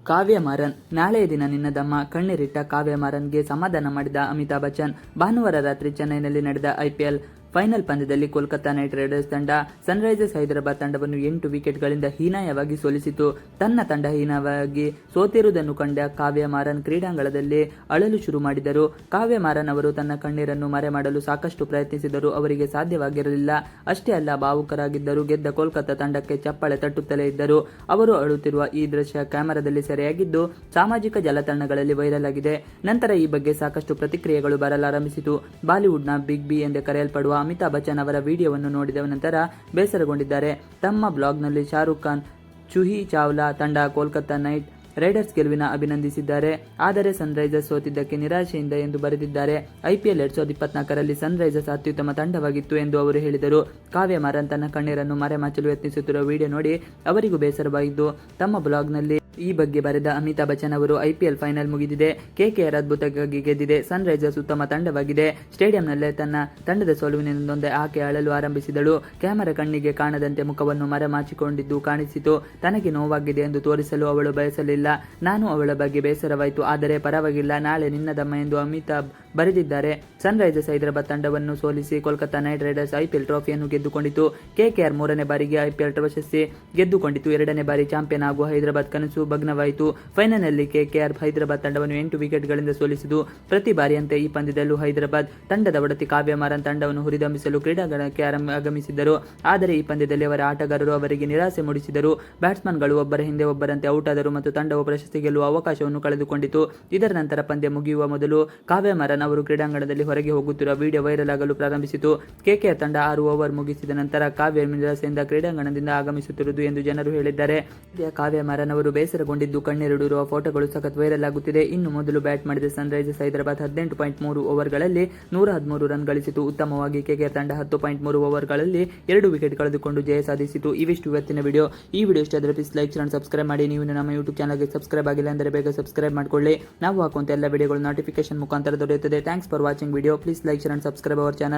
ಕಾವ್ಯ ಮಾರನ್ ನಾಳೆಯ ದಿನ ನಿನ್ನದಮ್ಮ ಕಣ್ಣೀರಿಟ್ಟ ಕಾವ್ಯ ಮಾರನ್ಗೆ ಸಮಾಧಾನ ಮಾಡಿದ ಅಮಿತಾಬ್ ಬಚ್ಚನ್. ಭಾನುವಾರ ರಾತ್ರಿ ಚೆನ್ನೈನಲ್ಲಿ ನಡೆದ ಐಪಿಎಲ್ ಫೈನಲ್ ಪಂದ್ಯದಲ್ಲಿ ಕೋಲ್ಕತಾ ನೈಟ್ ರೈಡರ್ಸ್ ತಂಡ ಸನ್ರೈಸರ್ಸ್ ಹೈದರಾಬಾದ್ ತಂಡವನ್ನು 8 ವಿಕೆಟ್ಗಳಿಂದ ಹೀನಾಯವಾಗಿ ಸೋಲಿಸಿತು. ತನ್ನ ತಂಡ ಹೀನಾಯವಾಗಿ ಸೋತಿರುವುದನ್ನು ಕಂಡ ಕಾವ್ಯ ಮಾರನ್ ಕ್ರೀಡಾಂಗಣದಲ್ಲಿ ಅಳಲು ಶುರು ಮಾಡಿದರು. ಕಾವ್ಯ ಮಾರನ್ ಅವರು ತನ್ನ ಕಣ್ಣೀರನ್ನು ಮರೆಮಾಡಲು ಸಾಕಷ್ಟು ಪ್ರಯತ್ನಿಸಿದರೂ ಅವರಿಗೆ ಸಾಧ್ಯವಾಗಿರಲಿಲ್ಲ. ಅಷ್ಟೇ ಅಲ್ಲ, ಭಾವುಕರಾಗಿದ್ದರು. ಗೆದ್ದ ಕೋಲ್ಕತಾ ತಂಡಕ್ಕೆ ಚಪ್ಪಾಳೆ ತಟ್ಟುತ್ತಲೇ ಇದ್ದರು. ಅವರು ಅಳುತ್ತಿರುವ ಈ ದೃಶ್ಯ ಕ್ಯಾಮೆರಾದಲ್ಲಿ ಸೆರೆಯಾಗಿದ್ದು ಸಾಮಾಜಿಕ ಜಾಲತಾಣಗಳಲ್ಲಿ ವೈರಲ್ ಆಗಿದೆ. ನಂತರ ಈ ಬಗ್ಗೆ ಸಾಕಷ್ಟು ಪ್ರತಿಕ್ರಿಯೆಗಳು ಬರಲಾರಂಭಿಸಿತು. ಬಾಲಿವುಡ್ನ ಬಿಗ್ ಬಿ ಎಂದೇ ಕರೆಯಲ್ಪಡುವ ಅಮಿತಾಬ್ ಬಚ್ಚನ್ ಅವರ ವಿಡಿಯೋವನ್ನು ನೋಡಿದ ನಂತರ ಬೇಸರಗೊಂಡಿದ್ದಾರೆ. ತಮ್ಮ ಬ್ಲಾಗ್ನಲ್ಲಿ ಶಾರುಖ್ ಖಾನ್, ಜೂಹಿ ಚಾವ್ಲಾ ತಂಡ ಕೋಲ್ಕತಾ ನೈಟ್ ರೈಡರ್ಸ್ ಗೆಲುವಿನ ಅಭಿನಂದಿಸಿದ್ದಾರೆ. ಆದರೆ ಸನ್ರೈಸರ್ಸ್ ಸೋತಿದ್ದಕ್ಕೆ ನಿರಾಶೆಯಿಂದ ಎಂದು ಬರೆದಿದ್ದಾರೆ. ಐಪಿಎಲ್ 2024ರಲ್ಲಿ ಸನ್ರೈಸರ್ಸ್ ಅತ್ಯುತ್ತಮ ತಂಡವಾಗಿತ್ತು ಎಂದು ಅವರು ಹೇಳಿದರು. ಕಾವ್ಯ ಮಾರನ್ ತನ್ನ ಕಣ್ಣೀರನ್ನು ಮರೆಮಾಚಲು ಯತ್ನಿಸುತ್ತಿರುವ ವಿಡಿಯೋ ನೋಡಿ ಅವರಿಗೂ ಬೇಸರವಾಗಿದ್ದು ತಮ್ಮ ಬ್ಲಾಗ್ನಲ್ಲಿ ಈ ಬಗ್ಗೆ ಬರೆದ ಅಮಿತಾಬ್ ಬಚ್ಚನ್ ಅವರು, ಐಪಿಎಲ್ ಫೈನಲ್ ಮುಗಿದಿದೆ. ಕೆಕೆಆರ್ ಅದ್ಭುತವಾಗಿ ಗೆದ್ದಿದೆ. ಸನ್ರೈಸರ್ಸ್ ಉತ್ತಮ ತಂಡವಾಗಿದೆ. ಸ್ಟೇಡಿಯಂನಲ್ಲೇ ತನ್ನ ತಂಡದ ಸೋಲುವಿನಿಂದೊಂದೇ ಆಕೆ ಅಳಲು ಆರಂಭಿಸಿದಳು. ಕ್ಯಾಮೆರಾ ಕಣ್ಣಿಗೆ ಕಾಣದಂತೆ ಮುಖವನ್ನು ಮರೆಮಾಚಿಕೊಂಡಿದ್ದು ಕಾಣಿಸಿತು. ತನಗೆ ನೋವಾಗಿದೆ ಎಂದು ತೋರಿಸಲು ಅವಳು ಬಯಸಲಿಲ್ಲ. ನಾನು ಅವಳ ಬಗ್ಗೆ ಬೇಸರವಾಯಿತು, ಆದರೆ ಪರವಾಗಿಲ್ಲ, ನಾಳೆ ನಿನ್ನದಮ್ಮ ಎಂದು ಅಮಿತಾಬ್ ಬರೆದಿದ್ದಾರೆ. ಸನ್ರೈಸರ್ಸ್ ಹೈದರಾಬಾದ್ ತಂಡವನ್ನು ಸೋಲಿಸಿ ಕೋಲ್ಕತಾ ನೈಟ್ ರೈಡರ್ಸ್ ಐಪಿಎಲ್ ಟ್ರೋಫಿಯನ್ನು ಗೆದ್ದುಕೊಂಡಿತು. ಕೆಕೆಆರ್ 3ನೇ ಬಾರಿಗೆ ಐಪಿಎಲ್ ಪ್ರಶಸ್ತಿ ಗೆದ್ದುಕೊಂಡಿತು. 2ನೇ ಬಾರಿ ಚಾಂಪಿಯನ್ ಆಗುವ ಹೈದರಾಬಾದ್ ಕನಸು ಭಗ್ನವಾಯಿತು. ಫೈನಲ್ನಲ್ಲಿ ಕೆಕೆಆರ್ ಹೈದರಾಬಾದ್ ತಂಡವನ್ನು 8 ವಿಕೆಟ್ಗಳಿಂದ ಸೋಲಿಸಿತು. ಪ್ರತಿ ಬಾರಿಯಂತೆ ಈ ಪಂದ್ಯದಲ್ಲೂ ಹೈದರಾಬಾದ್ ತಂಡದ ಒಡತಿ ಕಾವ್ಯ ಮಾರನ್ ತಂಡವನ್ನು ಹುರಿದುಂಬಿಸಲು ಕ್ರೀಡಾಂಗಣಕ್ಕೆ ಆಗಮಿಸಿದ್ದರು. ಆದರೆ ಈ ಪಂದ್ಯದಲ್ಲಿ ಅವರ ಆಟಗಾರರು ಅವರಿಗೆ ನಿರಾಸೆ ಮೂಡಿಸಿದರು. ಬ್ಯಾಟ್ಸ್ಮನ್ಗಳು ಒಬ್ಬರ ಹಿಂದೆ ಒಬ್ಬರಂತೆ ಔಟ್ ಆದರು ಮತ್ತು ತಂಡವು ಪ್ರಶಸ್ತಿ ಗೆಲ್ಲುವ ಅವಕಾಶವನ್ನು ಕಳೆದುಕೊಂಡಿತು. ಇದರ ನಂತರ ಪಂದ್ಯ ಮುಗಿಯುವ ಮೊದಲು ಕಾವ್ಯ ಮಾರನ್ ಅವರು ಕ್ರೀಡಾಂಗಣದಲ್ಲಿ ಹೊರಗೆ ಹೋಗುತ್ತಿರುವ ವಿಡಿಯೋ ವೈರಲ್ ಆಗಲು ಪ್ರಾರಂಭಿಸಿತು. ಕೆಕೆಆರ್ ತಂಡ 6 ಓವರ್ ಮುಗಿಸಿದ ನಂತರ ಕಾವ್ಯ ನಿರಾಸೆಯಿಂದ ಕ್ರೀಡಾಂಗಣದಿಂದ ಆಗಮಿಸುತ್ತಿರುವುದು ಎಂದು ಜನರು ಹೇಳಿದ್ದಾರೆ. ಕಾವ್ಯ ಮಾರನ್ ಅವರು ಬೇಸರಗೊಂಡಿದ್ದು ಕಣ್ಣೀರಿಡುವ ಫೋಟೋಗಳು ಸಖತ್ ವೈರಲ್ ಆಗುತ್ತಿದೆ. ಇನ್ನು ಮೊದಲು ಬ್ಯಾಟ್ ಮಾಡಿದ ಸನ್ರೈಸರ್ಸ್ ಹೈದರಾಬಾದ್ 18.3 ಓವರ್ಗಳಲ್ಲಿ 113 ರನ್ ಗಳಿಸಿತು. ಉತ್ತಮವಾಗಿ ಕೆಕೆಆರ್ ತಂಡ 10.3 ಓವರ್ಗಳಲ್ಲಿ 2 ವಿಕೆಟ್ ಕಳೆದುಕೊಂಡು ಜಯ ಸಾಧಿಸಿತು. ಇವಿಷ್ಟು ಇವತ್ತಿನ ವಿಡಿಯೋ. ಈ ವಿಡಿಯೋ ಇಷ್ಟ ಆದರೆ ಪ್ಲೀಸ್ ಲೈಕ್ ಅಂಡ್ ಸಬ್ಸ್ಕ್ರೈಬ್ ಮಾಡಿ. ನೀವು ನಮ್ಮ ಯೂಟ್ಯೂಬ್ ಚಾನಲ್ಗೆ ಸಬ್ಸ್ಕ್ರೈಬ್ ಆಗಿಲ್ಲ ಅಂದರೆ ಬೇಗ ಸಬ್ಸ್ಕ್ರೈಬ್ ಮಾಡಿಕೊಳ್ಳಿ. ನಾವು ಹಾಕುವಂತ ಎಲ್ಲ ವಿಡಿಯೋಗಳು ನೋಟಿಫಿಕೇಶನ್ ಮುಖಾಂತರ ದೊರೆಯುತ್ತದೆ. Thanks for watching video. Please like and subscribe our channel.